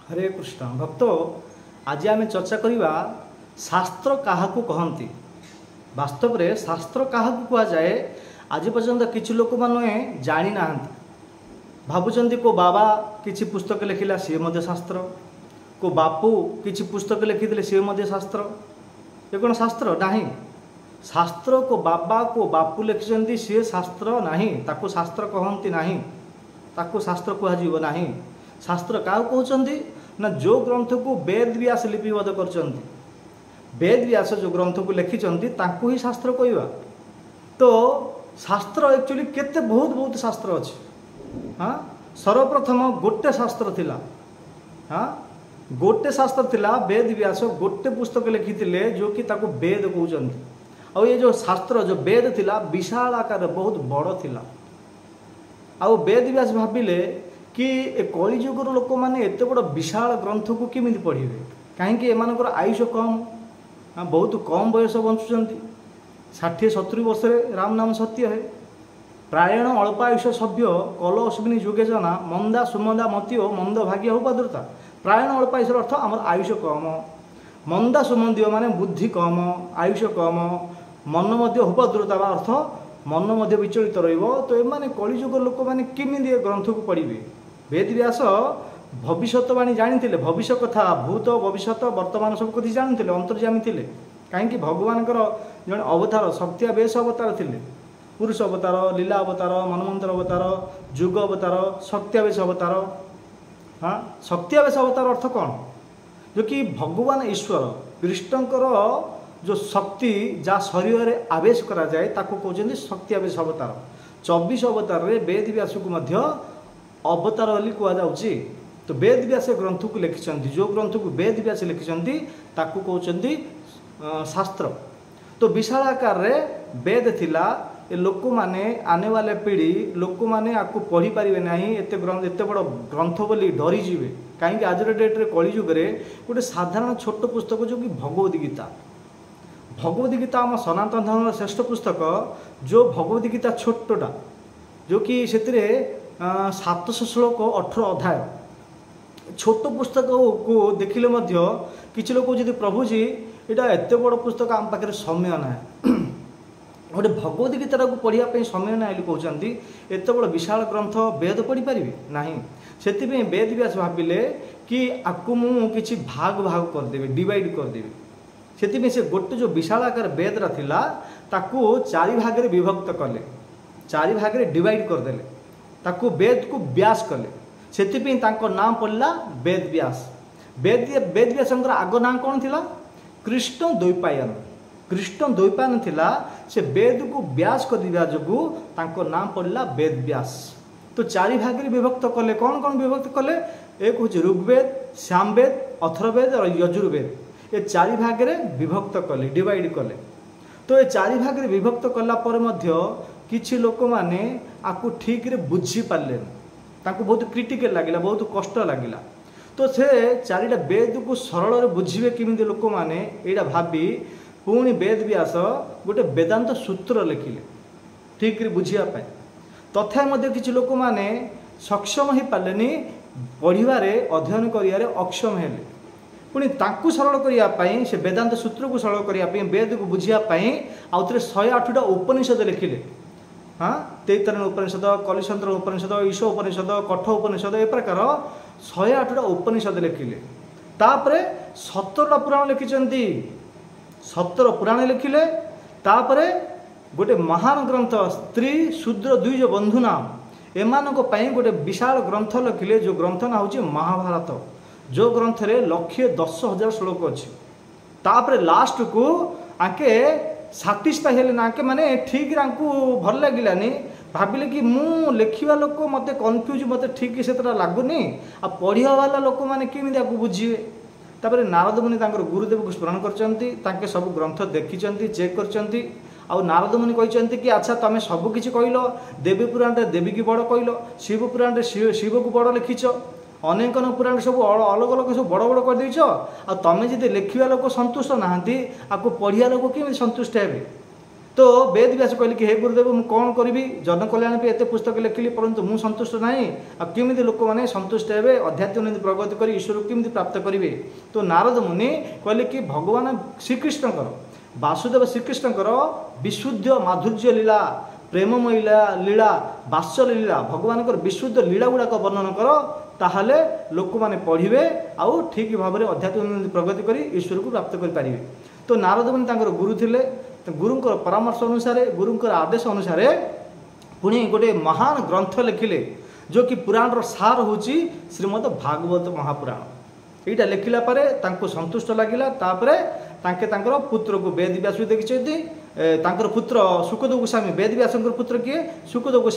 हरे कृष्ण भक्त आज आम चर्चा करवा शास्त्र क्या कहती वास्तव में शास्त्र क्या कहुए आज पर्यंत किसी लोक मैंने जानी ना भावुं को बाबा किसी पुस्तक लिखिला सी शास्त्र को बापू किसी पुस्तक लिखिले सी शास्त्र ये कौन शास्त्र ना शास्त्र को बापू लिखिं सी शास्त्र नहीं ताकू शास्त्र कहती नहीं ताकू शास्त्र कह ना शास्त्र क्या कहते ना जो ग्रंथ को वेद व्यास लिपिबद्ध कर वेद व्यास जो ग्रंथ को लिखिं ही शास्त्र कहवा तो शास्त्र एक्चुअली केते बहुत बहुत शास्त्र अच्छे हाँ सर्वप्रथम गोटे शास्त्र थिला हाँ गोटे शास्त्र थिला वेद व्यास गोटे पुस्तक लिखिते जो कि ताको वेद कहते और ये जो शास्त्र जो वेद थिला विशाल आकार बहुत बड़ थिला आउ वेद व्यास भाविले कि कलिजुगर लोक मैंने एत बड़ विशाल ग्रंथ को किमी पढ़े कहीं एम आयुष कम बहुत कम बयस बंचुंट 60-70 वर्ष राम नाम सत्य है प्रायण अल्पायुष सभ्य कल अश्विनी जुगेजना मंदा सुमंदा मतिओ मंद भाग्य उपद्रुता प्रायण अल्पायुष अर्थ आम आयुष कम मंदा सुमंदी माने बुद्धि कम आयुष कम मन उपद्रुता अर्थ मन विचलित रही एम कलिजुग लोक मैंने किमी ग्रंथ को पढ़े वेद व्यास भविष्यवाणी जानी भविष्य कथा भूत भविष्य वर्तमान सब कथि जानी अंतर्जामी थे कहीं भगवान जड़े अवतार शक्तिया बेश अवतार थे पुरुष अवतार लीला अवतार मनमंत्र अवतार जुग अवतार शक्तियावेश अवतार हाँ शक्तियावेश अवतार अर्थ कौन जो कि भगवान ईश्वर कृष्णकर जो शक्ति जहाँ शरीर में आवेश करा जाए ताको कहते शक्तियावेश अवतार 24 अवतार रे वेद व्यास को अवतार बोली कहुच्छी तो वेद व्यास ग्रंथ को लिखिं जो ग्रंथ को वेद व्यास लिखिं ताकू कहते शास्त्र तो विशाल आकार रे वेद थिला ए लोक माने आने वाले पीढ़ी लोक माने आपको पढ़ी पारे ना एत बड़ ग्रंथ बोली डरी जीवे कहीं आज डेट्रे कलिजुगे गोटे साधारण छोट पुस्तक जो कि भगवद गीता आम सनातन धर्म श्रेष्ठ पुस्तक जो भगवद गीता छोटा जो कि से 700 श्लोक 18 अध्याय छोट पुस्तक को देखिले किसी लोग जी प्रभुजी यहाँ एत बड़ पुस्तक आम पाखे समय ना गोटे भगवद गीता को पढ़ाई समय ना कहते एत बड़ विशाल ग्रंथ वेद पढ़ी पारि ना से वेद व्यास भाविले कि आपको मुझे भाग भाग करदेवी डिवाइड करदेवी से गोटे जो विशाल आकार वेद थिला ताकू 4 भाग में विभक्त कले 4 भाग में डिवाइड करदे ताकू वेद को व्यास कले से नाम पड़ला वेद व्यास वेद व्यास आग नाम कौन थिला कृष्ण द्वैपायन थिला से वेद को व्यास कर जो नाम पड़ला वेद व्यास तो 4 भाग में विभक्त कले कौन कौन विभक्त कले एक हूँ ऋग्वेद सामवेद अथर्ववेद और यजुर्वेद ये 4 भाग में विभक्त कले डिवाइड कले तो ये 4 भाग में विभक्त कला किछि लोक माने आपको ठीक रे बुझी पारे बहुत क्रिटिकल लगिला बहुत कष्ट लगिला तो से 4टा वेद को सरल रे बुझीबे किमिति लोक माने एटा भाबी पुणी वेद व्यास गोटे वेदांत सूत्र लिखिले ठीक रे बुझिया पाए तथा किछि लोक माने सक्षम ही पालेनी पढ़िबारे अध्ययन करियारे अक्षम हेले पुणी तांकु सरल करिया से वेदांत सूत्र को सरल करिया वेद को बुझिया आउ थे 108टा उपनिषद लिखिले हाँ तैतरण उपनिषद कलिशंत्र उपनिषद ईश उपनिषद कठ उपनिषद ए प्रकार 108टा उपनिषद लिखिले तापरे 17टा पुराण लिखिं 17 पुराण लिखिले तापरे गोटे महान ग्रंथ स्त्री शूद्र द्विज बंधु नाम एमानक पई गोटे विशाल ग्रंथ लिखिले जो ग्रंथ ना होची महाभारत जो ग्रंथ रे 1,10,000 श्लोक अच्छी तापरे लास्ट को आके साटिस्फाई हेले ना के माने ठीक भल लगिलानी भाविले कि मु लिखिवा लोक मते कन्फ्यूज मते ठीक से लगुनि आ पढ़िया वाला लोक मैंने केमी बुझे तापर नारद मुनि गुरुदेव को स्मरण कर सब ग्रंथ देखी चेक कर नारद मुनि कहते कि अच्छा तुम सबकि कहल देवी पुराण देवी की बड़ कहल शिव पुराण शिव को बड़ लिखिच अनेक पुराण सब अलग अलग सब बड़ बड़ करदेच आ तुम जब लिखा लोक सन्तुष्ट नहांती आपको पढ़िया लोक केमी सन्तुष्ट हे तो वेद व्यास कहले कि हे गुरुदेव मु कौन करी जन कल्याण पे एत पुस्तक लिखिली परंतु मु संतुष्ट नहीं आमि लोक मैंने संतुष्ट हे आध्यात्मिक प्रगति कर ईश्वर को केमी प्राप्त करेंगे। तो नारद मुनि कहले कि भगवान श्रीकृष्णकर वासुदेव श्रीकृष्णकर विशुद्ध माधुर्य लीला प्रेममय लीला वात्सल्य लीला भगवान विशुद्ध लीला गुड़ाक वर्णन कर ताहले लोक मैंने पढ़े आउ ठीक भाव में आध्यात्मिक प्रगति कर ईश्वर को प्राप्त करें। तो नारद मुनि गुरु थिले गुरुंकर परामर्श अनुसार गुरुंकर आदेश अनुसार पुणी गोटे महान ग्रंथ लिखिले जो कि पुराण सार हूँ श्रीमद भागवत महापुराण। यहाँ लिखला संतुष्ट लगिला तापर पुत्र को वेद व्यास देखते पुत्र सुखदेव गोस्वामी वेद व्यास पुत्र किए सुखदेव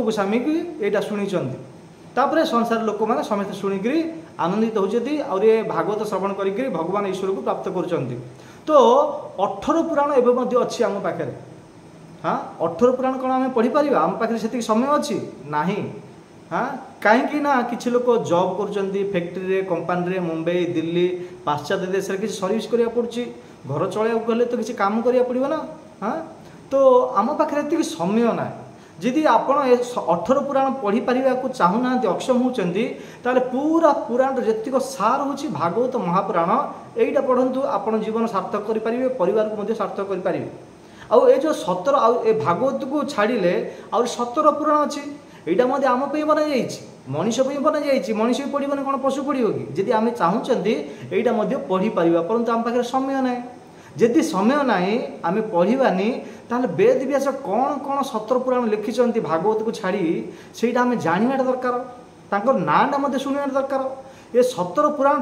गोस्वामी की यहाँ शुणी तापर संसार लोक मैंने समस्त शुणिक आनंदित होती और ये भागवत श्रवण कर भगवान ईश्वर को प्राप्त कर। तो 18 पुराण एवं अच्छी आम पाखे हाँ 18 पुराण कौन आम पढ़ी पार आम पाखे से समय अच्छी ना हाँ कहीं ना कि लोक जॉब कर फैक्ट्री कंपानी मुंबई दिल्ली पाश्चात्य देश में किसी सर्विस करा पड़ी घर चलैया गले तो किसी काम करा पड़ो ना हाँ। तो आम पाखे ये समय ना जदि आप 18 पुराण पढ़ी पारा को चाहूना अक्षम होती पूरा पुराण जीक सार हूँ भागवत महापुराण यहीटा पढ़ु आप जीवन सार्थक करेंगे परिवार को सार्थक करेंगे। आउ ये जो 17 आउ भागवत को छाड़िले आउ 17 पुराण अच्छी यहाँ आम बना जाइए मनीष बना जाइए मनीष भी पढ़न कौन पशु पढ़ो कि जदि आम चाहूँगी यहाँ पढ़ी पार परंतु आम पाखे समय ना जदि समय ना आम पढ़ानी ताल वेद व्यास कौन कौन 17 पुराण लिखिं भागवत को छाड़ी से आम जानवा दरकार नाटा शुणा दरकार ये 17 पुराण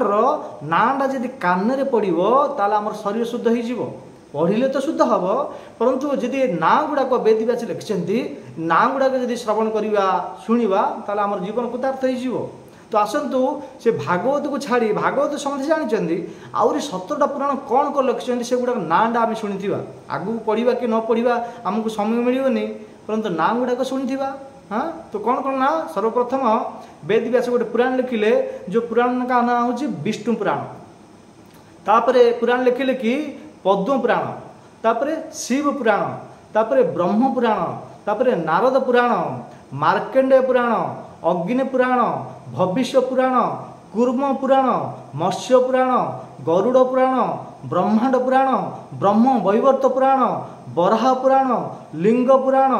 नाटा जदि कान पड़ो ताल आम शरीर शुद्ध हो पढ़िले तो शुद्ध हम परंतु जदि ना गुड़ाक वेद व्यास लिखिं ना गुड़ाक जदि श्रवण करवा शुणा ताल आम जीवन कृतार्थ हो। तो आसतु से भागवत को छाड़ी भागवत समझे जानते आउरी 17टा पुराण कौन कौन लिखिं से गुड़ाक नाटा आम शुणी आगू पढ़ा कि न पढ़ा आमको समय मिलनी परंतु ना गुड़ाक शुणी हाँ। तो कौन कौन ना सर्वप्रथम वेद व्यास गोटे पुराण लिखिले जो पुराण का नाम हूँ विष्णु पुराण तापरे पुराण लिखिले कि पद्म पुराण तापरे शिव पुराण तापरे ब्रह्म पुराण तापरे नारद पुराण मार्कंडेय पुराण अग्नि पुराण भविष्य पुराण कूर्म पुराण मत्स्य पुराण गरुड़ पुराण ब्रह्मांड पुराण ब्रह्म वैवर्त पुराण बराह पुराण लिंग पुराण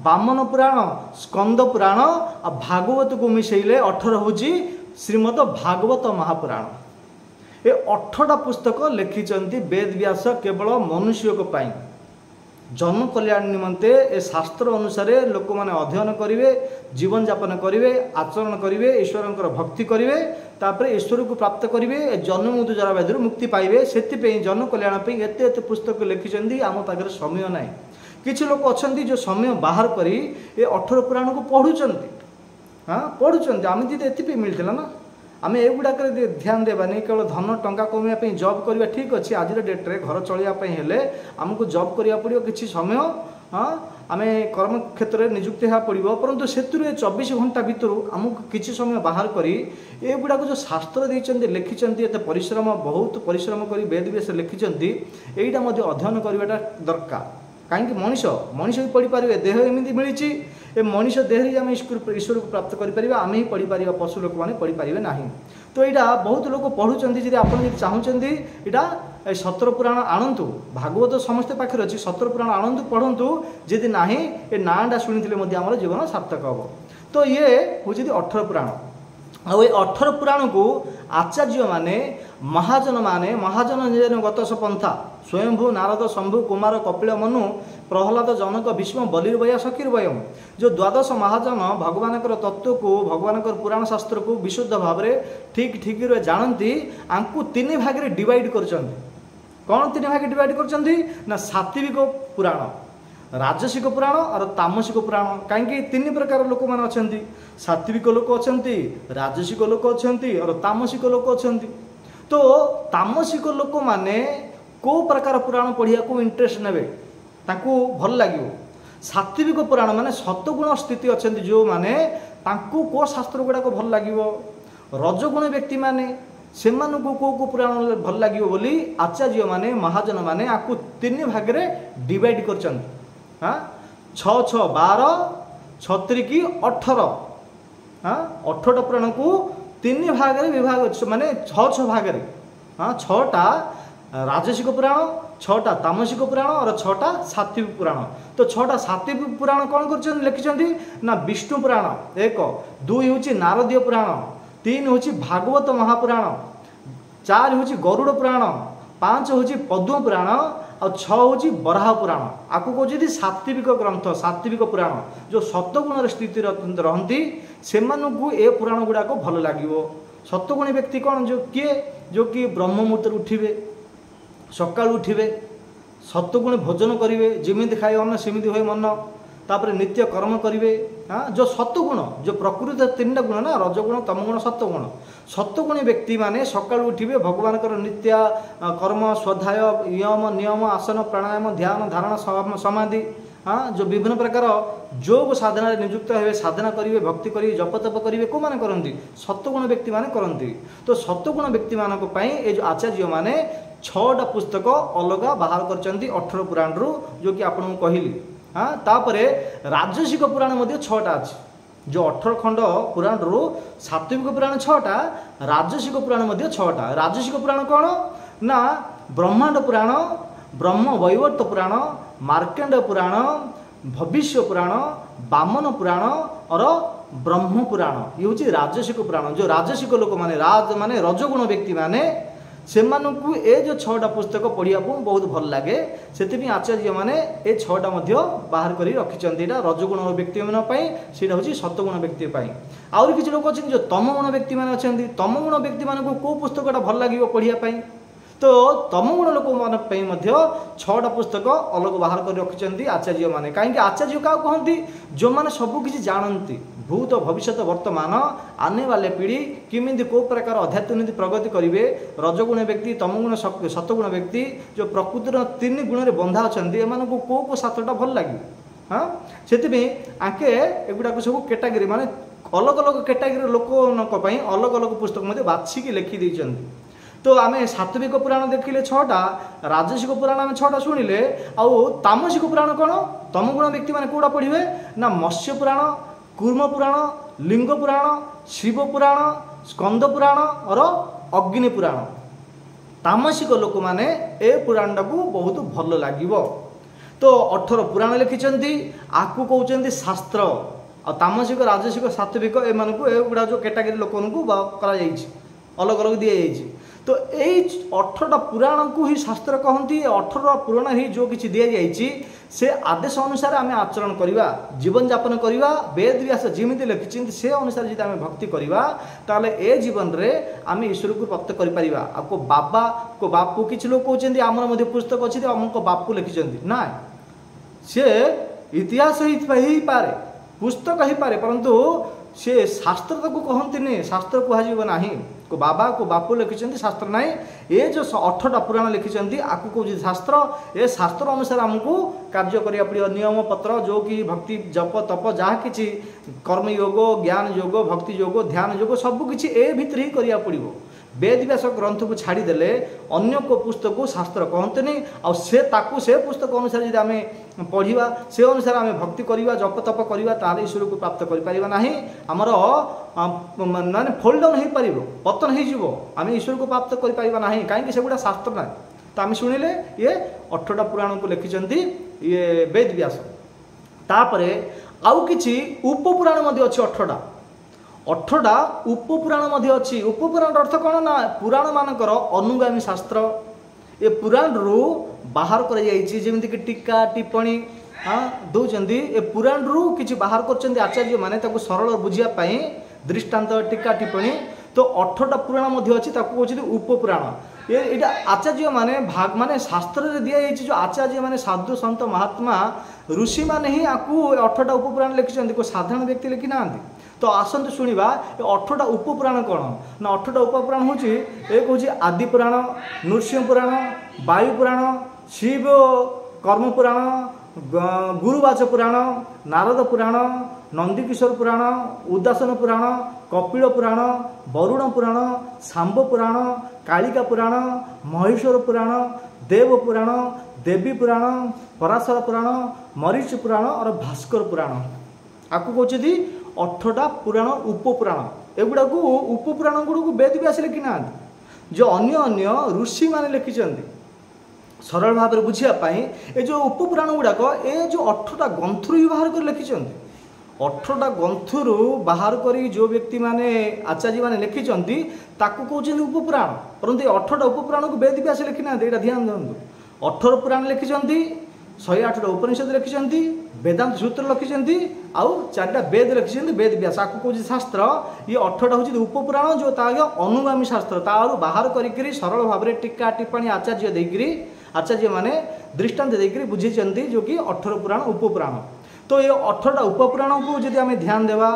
वामन पुराण स्कंद पुराण आ भागवत को मिसेले 18 हूँ श्रीमद भागवत महापुराण। ये 18टा पुस्तक लिखिं वेद व्यास केवल मनुष्य को पाई जन कल्याण निमंते ए शास्त्र अनुसार लोक मैंने अध्ययन करेंगे जीवन यापन करेंगे आचरण करेंगे ईश्वर भक्ति करेंगे तापर ईश्वर को प्राप्त करेंगे जन्म मृत्यु जरा व्याधि मुक्ति पाइबे से जन कल्याण एत एत पुस्तक लिखिं आम पाखे समय ना किसी लोक अच्छा जो समय बाहर करी ये 18 पुराण को पढ़ुंट हाँ पढ़ुंट आम जी एति मिलता ना आम एगुड़ाक ध्यान देवानी केवल धन टंका कमाई जॉब करवा ठीक अच्छे आज डेट्रे घर चलने आमको जॉब करा पड़ो कि समय हाँ आम कर्म क्षेत्र में निजुक्ति होगा पड़ो परंतु से 24 घंटा भितर आमको किसी समय बाहर करी एगुड़ाक जो शास्त्र देते लिखिं एत परिश्रम बहुत परिश्रम कर वेद व्यास लिखिं यहाँ अध्ययन करवाटा दरकार कहीं मनीष मनीष भी पढ़ी पारे देह एमती मिली ए मनीष देह आम ईश्वर को प्राप्त करें आम ही पढ़ी पार पशु लोक मैंने पढ़ी पारे ना। तो यहाँ बहुत लोग पढ़ुं जी आप चाहते यहाँ 17 पुराण आणतु भागवत समस्ते पाखे अच्छी 17 पुराण आणतु पढ़ु जदि ना ये नाटा शुणी आम जीवन सार्थक हम। तो ये हूँ 18 पुराण आ 18 पुराण को आचार्य माने महाजन जन गतस पंथा स्वयंभू नारद शंभु कुमार कपिल मनु प्रहलाद जनक भीष्म बलिर्वया शकीर्वयम जो द्वादश महाजन भगवान तत्व को भगवान पुराण शास्त्र को विशुद्ध भाव में ठीक ठीक जानती आंकु 3 भाग में डिवाइड कर कौन 3 भाग डिवाइड कर सात्विक पुराण राजसिक पुराण और तामसिक पुराण कहीं 3 प्रकार लोक मैंने अच्छा सात्विक लोक अच्छा राजसिक लोक अच्छा और तामसिक लोक अच्छा। तो तामसिक लोक मैंने को प्रकार पुराण पढ़िया को इंटरेस्ट ने भल लगे सात्विक पुराण माने सतगुण स्थिति अच्छा जो माने को शास्त्र गुड़ाक भल लगे रजगुण व्यक्ति माने से को पुराण भल लगे बोली आचार्य माने महाजन माने आपको तीन भाग रे डिवाइड कर हाँ 6 6 12 36 की 18 हाँ 18 पुराण को तीन भाग रे विभाग माने 6 6 भाग रे हाँ 6टा राजसिक पुराण 6टा तामसिक पुराण और 6टा सात्विक पुराण। तो 6टा सात्विक पुराण कौन कर लिखिं ना विष्णु पुराण 1 2 हूँ नारदीय पुराण 3 हूँ भागवत महापुराण 4 हूँ गरुड़ पुराण 5 हूँ पद्म पुराण और 6 हूँ बराह पुराण। आपको कहते सात्विक ग्रंथ सात्विक पुराण जो सत्वगुण स्थित रहती से ए पुराण गुड़ाक भल लगे। सत्वगुणी व्यक्ति कौन जो किए जो कि ब्रह्म मुहूर्त उठे सका उठे सत्वगुण भोजन करेंगे जमी खाए अन्न सेमती हुए मन तापर नित्य कर्म करेंगे। हाँ जो सत्वगुण जो प्रकृति 3टा गुण ना रजगुण तमगुण सत्वगुण। सत्वगुणी व्यक्ति माने सका उठे भगवान नित्य कर्म स्वाध्याय यम नियम आसन प्राणायाम ध्यान धारणा समाधि हाँ जो विभिन्न प्रकार योग साधना नियुक्त हे साधना करेंगे भक्ति करेंगे जप तप करेंगे कौ मैंने करती सत्वगुण व्यक्ति माने करती। तो सत्वगुण व्यक्ति मानक ये जो आचार्य माने 6टा पुस्तक अलग बाहर कर 18 पुराण रु जो कि आपको कहली। हाँ तापरे राजसिक पुराण 6टा अच्छी जो 18 खंड पुराण रु सात्विक पुराण 6टा राजसिक पुराण 6टा। राजसिक पुराण कौन ना ब्रह्मांड पुराण ब्रह्म वैवर्त पुराण मार्कंड पुराण भविष्य पुराण वामन पुराण और ब्रह्म पुराण ये हूँ राजसिक पुराण। जो राजसिक लोक माने राज माने रजगुण व्यक्ति माने से ये जो 6टा पुस्तक पढ़िया बहुत भल लगे से आचार्य माने ये 6टा बाहर कर रखिंट रजगुण व्यक्ति से हूँ सत्वगुण व्यक्ति आउरी किसी लोक अच्छे जो तमगुण व्यक्ति मैंने अच्छा तमगुण व्यक्ति मानक कौ पुस्तकटा भल लगे पढ़िया। तो तमगुण लोक मान 6टा पुस्तक अलग बाहर कर रखिंट आचार्य माने कहीं आचार्य क्या कहती जो मैंने सबकि जानती भूत भविष्य वर्तमान आने वाले पीढ़ी किमिंद को प्रकार अध्यात्म प्रगति करेंगे रजगुण व्यक्ति तमगुण सतगुण व्यक्ति जो प्रकृतिर 3 गुण में बंधा अच्छा एम को 7टा भल लगे। हाँ से आके एगुड़ा सब कैटेगरी माने अलग अलग कैटेगरी लोक अलग अलग पुस्तक बाछिकी लिखि। तो आम सात्विक पुराण देखिले 6टा राजसिक पुराण आम 6टा शुणिले आउ तामसिक पुराण कौन तमगुण व्यक्ति मैंने कौटा पढ़े ना मत्स्य पुराण कूर्म पुराण लिंग पुराण शिव पुराण स्कंद पुराण और अग्नि पुराण। तामसिक लोक माने ए पुराण को बहुत भल लगे। तो 18 पुराण लिखिं आपको कहते शास्त्र आ तामसिक राजसिक सात्विक एगुड़ा जो कैटेगरी लोक अलग अलग दी जाइए। तो यही 18टा पुराण को ही शास्त्र कहती 18 पुराण ही जो किसी दि जाइए से आदेश अनुसार आम आचरण करवा जीवन यापन करवा वेद व्यास जमी लिखिं से अनुसार जी आम भक्ति करवा ताले ए जीवन रे आम ईश्वर को प्राप्त कर आपको बाबा को बापू किसी लोग कहते आमर पुस्तक अच्छी अमुक बापू लिखिं ना सी इतिहास ही पारे पुस्तक ही पारे परंतु से शास्त्र तो कहते शास्त्र कहना को बाबा को बापू लिखिं शास्त्र ना ये जो 18टा पुराण लिखिं आपको कौन शास्त्र ये शास्त्र अनुसार आमको कार्य करिया पड़ो नियम पत्र जो कि भक्ति जप तप जहाँ कि कर्म योग ज्ञान योग भक्ति योग ध्यान योग सबकि ए भितर ही करिया पड़ो। वेद व्यास ग्रंथ को छाड़ीदे अन्य को पुस्तक को शास्त्र कहते आ से पुस्तक अनुसार जब आम पढ़ा से अनुसार आम भक्ति करवा जप तप करवा तार ईश्वर को प्राप्त करना आमर माने फोल डाउन हो पार पतन हो आम ईश्वर को प्राप्त करना कहीं सेगुड़ा शास्त्र ना। तो आम शुणिले ये 18टा पुराण को लिखिं ये वेद व्यास। तापर आउ कि उपपुराण अच्छी 18टा उपपुराण अच्छी। उपपुराण अर्थ कौन ना पुराण मानकर अनुगामी शास्त्र ये पुराण रु बाहर करमती कि टीका टिप्पणी हाँ दौरान ए पुराण रु कि बाहर कर आचार्य माने सरल बुझापी दृष्टांत टीका टिप्पणी। तो 18टा पुराण अच्छी कहते उपपुराण ये आचार्य माने भाग माने शास्त्र दि जाइए जो आचार्य माने साधु सन्त महात्मा ऋषि माने ही आपको 18टा उपपुराण लिखिं कोई साधारण व्यक्ति लिखि ना। तो आसतु शुणा 18टा उपपुराण कौन ना 18टा उपपुराण हूँ एक हूँ आदि पुराण नृसिंह पुराण वायु पुराण शिव कर्म पुराण गुरुवाच पुराण नारद पुराण नंदीकिशोर पुराण, उदासन पुराण, कपिल पुराण, वरुण पुराण, सांब पुराण, कालिका पुराण, महेश्वर पुराण, देव पुराण, देवी पुराण, पराशर पुराण, मरीच पुराण और भास्कर पुराण। आपको कहते 8टा पुराण उपपुराण। एगुड़ा को उपपुराण गुड़ को वेद व्यास लिखि ना, जो अन्य अन्य ऋषि माने लिखिछन्ति सरल भाव में बुझापी। ये जो उपपुराण गुड़ाक ये जो 8टा ग्रंथु बाहर कर लिखिछन्ति, 8टा ग्रंथु बाहर करी जो व्यक्ति माने आचार्य माने लिखिछन्ति ताकू कहते उपपुराण। परंतु 8टा उपपुराण को वेद व्यास लिखि ना, यहाँ ध्यान दिंतु। 18 पुराण लिखिछन्ति, 108टा उपनिषद लिखिछन्ति, वेदांत सूत्र लिखिछन्ति, आउ 4टा वेद लिखिछन्ति वेद व्यास। आपको कहते शास्त्र ये 8टा हूँ उपपुराण, जो अनुगामी शास्त्र तार बाहर करी सरल भाव में टीका टिप्पणी आचार्य देकरी आचार्य माने दृष्टांत देकरी बुझेछन्ति, जो कि 18 पुराण उपपुराण। तो ये 8टा उपपुराण को जदि आम ध्यान देवा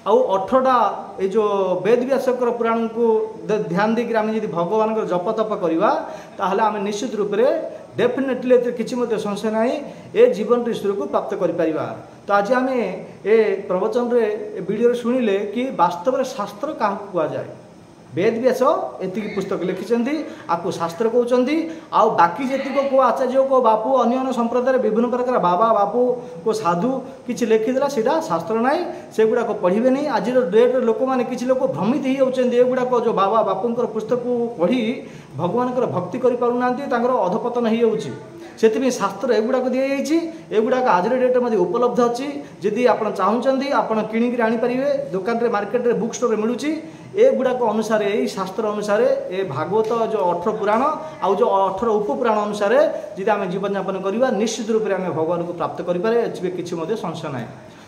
आउ 8टा ये जो वेद व्यासकर पुराण को ध्यान देकर आम जब भगवान जप तप करवा ताहले आम निश्चित रूप से डेफिनेटली किसी संशय ना ए जीवन ईश्वर को प्राप्त करिपरिबा। तो आज आम ए प्रवचन रे वीडियो शुणिले कि वास्तव में शास्त्र क्या कह जाए। वेद व्यास एति पुस्तक लिखिछन्ति, आपको शास्त्र कहते। आउ बाकी जेतिक को आचार्य को बापू अन्य संप्रदाय विभिन्न प्रकार बाबा बापू को साधु किसी लिखिदेला सीटा शास्त्र ना, से गुड़ाक पढ़े नहीं। आज डेट्रे लोक मैंने किसी लोक भ्रमित हो जाती, एगुड़ाक जो बाबा बापूर पुस्तक को पढ़ी भगवान भक्ति करें अधपतन हो जाऊँगी। से शास्त्र एगुड़ाक दी एगुड़ाक आज डेट में उपलब्ध अच्छी। जदि आप चाहते आप किणिक आनीपारे दुकान रे मार्केट रे बुक स्टोर मिलूँ। एगुड़ाक अनुसार यही शास्त्र अनुसार ए भागवत जो 18 पुराण आउ जो 18 उपपुराण अनुसार जब आम जीवन यापन करवा निश्चित रूप से आम भगवान को प्राप्त करें किसी संशय ना।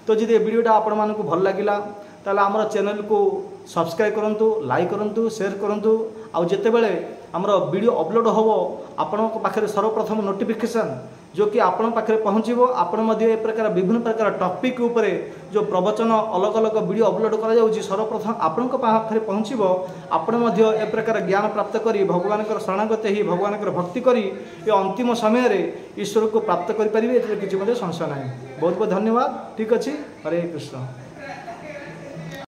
तो जब ये वीडियोटा आपण मानक भल लगिला ताले आमर चैनल को सब्सक्राइब करंतु, लाइक करंतु, शेयर करंतु। आउ जेते बेले आमर वीडियो अपलोड होबो आपण पाखे सर्वप्रथम नोटिफिकेशन जो कि आपण पाखे पहुँचो। आपण ए प्रकार विभिन्न प्रकार टॉपिक उपरे जो प्रवचन अलग अलग वीडियो अपलोड करा जाउची सर्वप्रथम आपण पाखे पहुँचो। आपण ए प्रकार ज्ञान प्राप्त करी भगवान शरणागत ही भगवान भक्ति करी ये अंतिम समय रे ईश्वर को प्राप्त करें किसी संशय ना। बहुत बहुत धन्यवाद। ठीक अच्छे। हरे कृष्ण।